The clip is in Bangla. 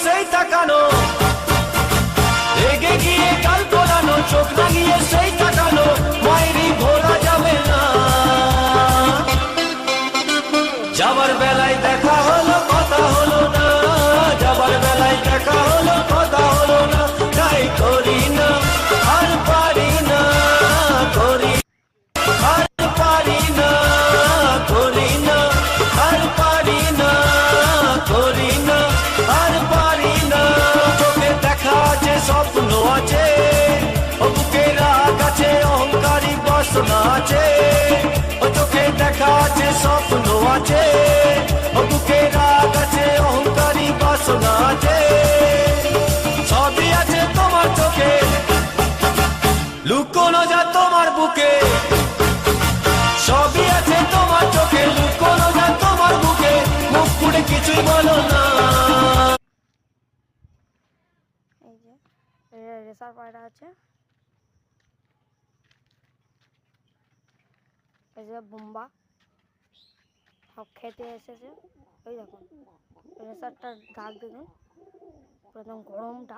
সেই তাকানো, রেগে গিয়ে গাল তোলানো, চোখ লাগিয়ে সেই তাকানো, মায়েরই ভোলা যাবে না। যাবার বেলায় দেখা হলো কথা হলো না, যাবার বেলায় দেখা হলো কথা হলো না, তাই করি না আর পারি না, করি আর পারি না, করি না আর পারি না, করি না আর পারি না। চোখে দেখা আছে স্বপ্ন আছে, বুকে রাগ আছে অহংকারী বাসনা আছে, চোখে দেখা আছে স্বপ্ন আছে, বুকে রাগ আছে অহংকারী বাসনা আছে, সবই আছে তোমার চোখে, লুকোনো যা তোমার বুকে, সবই আছে তোমার চোখে, লুকোনো যা তোমার বুকে, মুখ ফুটে কিছুই বলো না। এই যে রেসার পায়রা আছে, এই যে বোম্বা সব খেতে এসেছে। এই দেখুন রেসারটার দাগ দেখুন, একদম গরমটা।